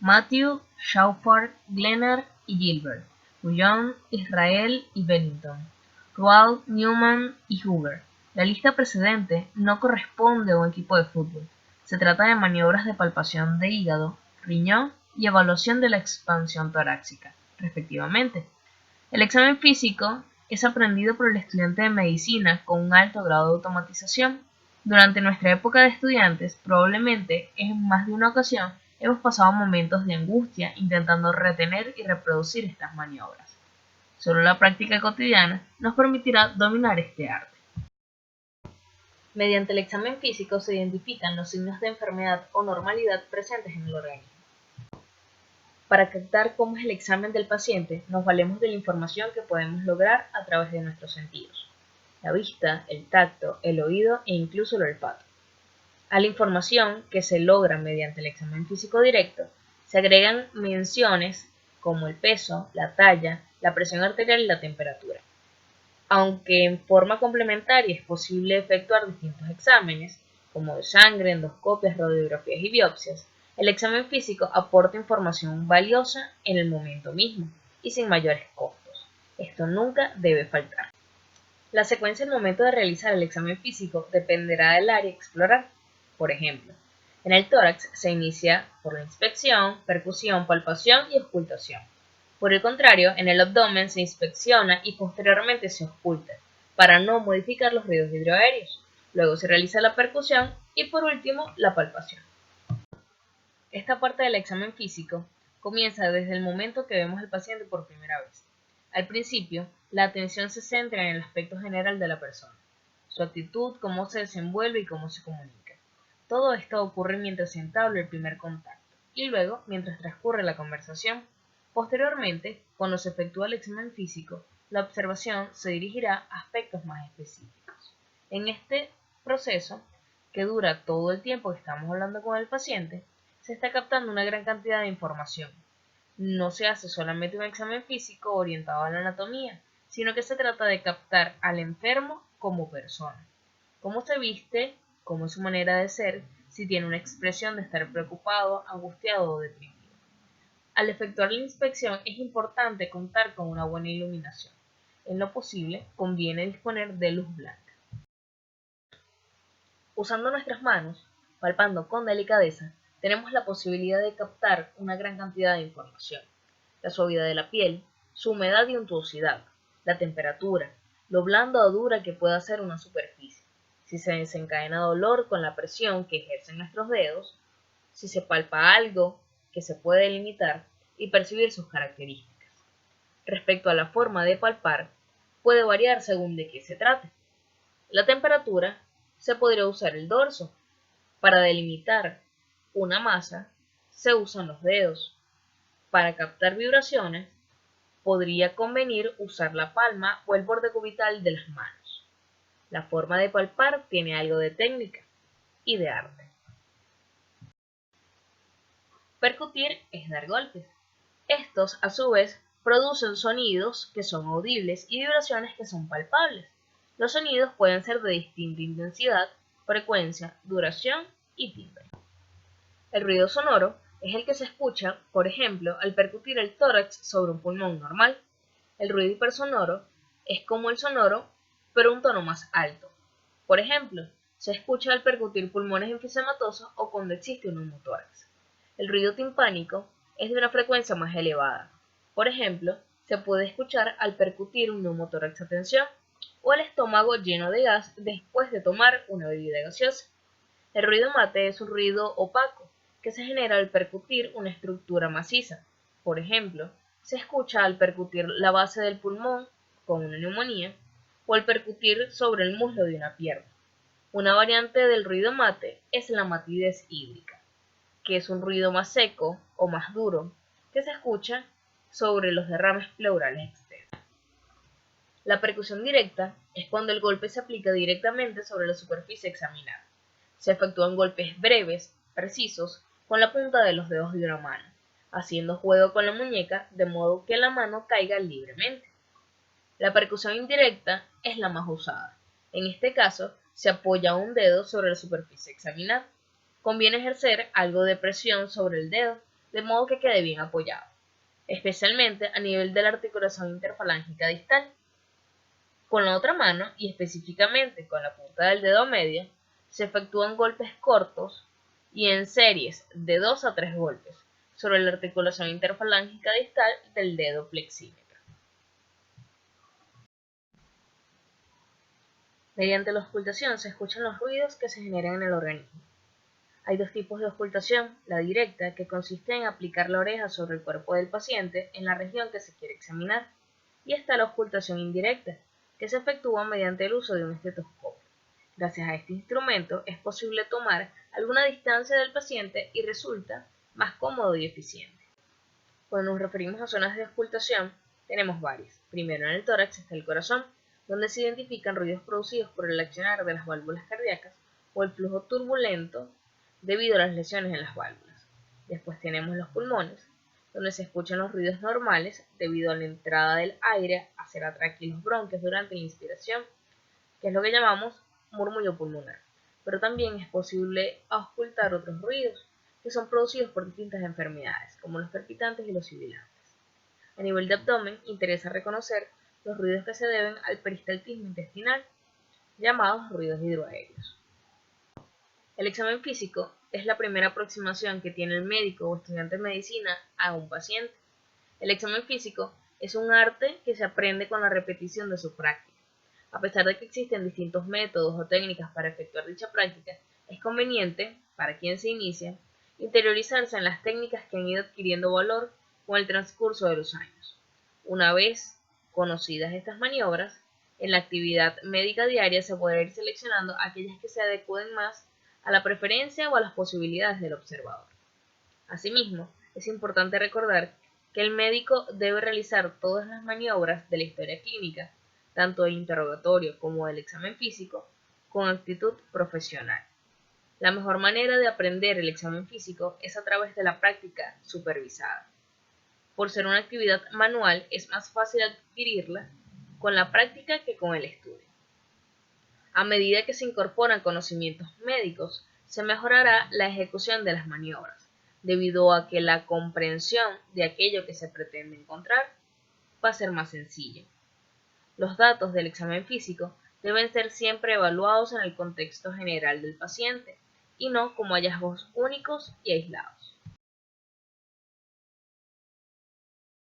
Matthew, Schauffer, Glenner y Gilbert, Guyon, Israel y Bennington, Rouault, Newman y Hoover. La lista precedente no corresponde a un equipo de fútbol. Se trata de maniobras de palpación de hígado, riñón y evaluación de la expansión torácica, respectivamente. El examen físico es aprendido por el estudiante de medicina con un alto grado de automatización. Durante nuestra época de estudiantes, probablemente en más de una ocasión hemos pasado momentos de angustia intentando retener y reproducir estas maniobras. Solo la práctica cotidiana nos permitirá dominar este arte. Mediante el examen físico se identifican los signos de enfermedad o normalidad presentes en el organismo. Para captar cómo es el examen del paciente, nos valemos de la información que podemos lograr a través de nuestros sentidos: la vista, el tacto, el oído e incluso el olfato. A la información que se logra mediante el examen físico directo, se agregan menciones como el peso, la talla, la presión arterial y la temperatura. Aunque en forma complementaria es posible efectuar distintos exámenes, como de sangre, endoscopias, radiografías y biopsias, el examen físico aporta información valiosa en el momento mismo y sin mayores costos. Esto nunca debe faltar. La secuencia al momento de realizar el examen físico dependerá del área a explorar. Por ejemplo, en el tórax se inicia por la inspección, percusión, palpación y auscultación. Por el contrario, en el abdomen se inspecciona y posteriormente se ausculta, para no modificar los ruidos hidroaéreos. Luego se realiza la percusión y por último la palpación. Esta parte del examen físico comienza desde el momento que vemos al paciente por primera vez. Al principio, la atención se centra en el aspecto general de la persona, su actitud, cómo se desenvuelve y cómo se comunica. Todo esto ocurre mientras se entabla el primer contacto y luego mientras transcurre la conversación. Posteriormente, cuando se efectúa el examen físico, la observación se dirigirá a aspectos más específicos. En este proceso, que dura todo el tiempo que estamos hablando con el paciente, se está captando una gran cantidad de información. No se hace solamente un examen físico orientado a la anatomía, sino que se trata de captar al enfermo como persona. Cómo se viste, cómo es su manera de ser, si tiene una expresión de estar preocupado, angustiado o deprimido. Al efectuar la inspección es importante contar con una buena iluminación. En lo posible, conviene disponer de luz blanca. Usando nuestras manos, palpando con delicadeza, tenemos la posibilidad de captar una gran cantidad de información: la suavidad de la piel, su humedad y untuosidad, la temperatura, lo blanda o dura que pueda ser una superficie, si se desencadena dolor con la presión que ejercen nuestros dedos, si se palpa algo que se puede delimitar y percibir sus características. Respecto a la forma de palpar, puede variar según de qué se trate. La temperatura se podría usar el dorso. Para delimitar una masa, se usan los dedos. Para captar vibraciones, podría convenir usar la palma o el borde cubital de las manos. La forma de palpar tiene algo de técnica y de arte. Percutir es dar golpes. Estos, a su vez, producen sonidos que son audibles y vibraciones que son palpables. Los sonidos pueden ser de distinta intensidad, frecuencia, duración y timbre. El ruido sonoro es el que se escucha, por ejemplo, al percutir el tórax sobre un pulmón normal. El ruido hipersonoro es como el sonoro, pero un tono más alto. Por ejemplo, se escucha al percutir pulmones enfisematosos o cuando existe un neumotórax. El ruido timpánico es de una frecuencia más elevada. Por ejemplo, se puede escuchar al percutir un neumotórax a tensión o el estómago lleno de gas después de tomar una bebida gaseosa. El ruido mate es un ruido opaco que se genera al percutir una estructura maciza. Por ejemplo, se escucha al percutir la base del pulmón con una neumonía o al percutir sobre el muslo de una pierna. Una variante del ruido mate es la matidez hídrica, que es un ruido más seco o más duro que se escucha sobre los derrames pleurales externos. La percusión directa es cuando el golpe se aplica directamente sobre la superficie examinada. Se efectúan golpes breves, precisos, con la punta de los dedos de una mano, haciendo juego con la muñeca de modo que la mano caiga libremente. La percusión indirecta es la más usada. En este caso, se apoya un dedo sobre la superficie examinada. Conviene ejercer algo de presión sobre el dedo de modo que quede bien apoyado, especialmente a nivel de la articulación interfalángica distal. Con la otra mano, y específicamente con la punta del dedo medio, se efectúan golpes cortos y en series de 2 a 3 golpes sobre la articulación interfalángica distal del dedo flexímetro. Mediante la auscultación se escuchan los ruidos que se generan en el organismo. Hay dos tipos de auscultación: la directa, que consiste en aplicar la oreja sobre el cuerpo del paciente en la región que se quiere examinar, y está la auscultación indirecta, que se efectúa mediante el uso de un estetoscopio. Gracias a este instrumento es posible tomar alguna distancia del paciente y resulta más cómodo y eficiente. Cuando nos referimos a zonas de auscultación, tenemos varias. Primero, en el tórax está el corazón, donde se identifican ruidos producidos por el accionar de las válvulas cardíacas o el flujo turbulento debido a las lesiones en las válvulas. Después tenemos los pulmones, donde se escuchan los ruidos normales debido a la entrada del aire hacia la tráquea y los bronquios durante la inspiración, que es lo que llamamos murmullo pulmonar. Pero también es posible auscultar otros ruidos que son producidos por distintas enfermedades, como los palpitantes y los sibilantes. A nivel de abdomen, interesa reconocer los ruidos que se deben al peristaltismo intestinal, llamados ruidos hidroaéreos. El examen físico es la primera aproximación que tiene el médico o estudiante de medicina a un paciente. El examen físico es un arte que se aprende con la repetición de su práctica. A pesar de que existen distintos métodos o técnicas para efectuar dicha práctica, es conveniente, para quien se inicia, interiorizarse en las técnicas que han ido adquiriendo valor con el transcurso de los años. Una vez conocidas estas maniobras, en la actividad médica diaria se podrá ir seleccionando aquellas que se adecúen más a la preferencia o a las posibilidades del observador. Asimismo, es importante recordar que el médico debe realizar todas las maniobras de la historia clínica, tanto del interrogatorio como del examen físico, con actitud profesional. La mejor manera de aprender el examen físico es a través de la práctica supervisada. Por ser una actividad manual, es más fácil adquirirla con la práctica que con el estudio. A medida que se incorporan conocimientos médicos, se mejorará la ejecución de las maniobras, debido a que la comprensión de aquello que se pretende encontrar va a ser más sencilla. Los datos del examen físico deben ser siempre evaluados en el contexto general del paciente y no como hallazgos únicos y aislados.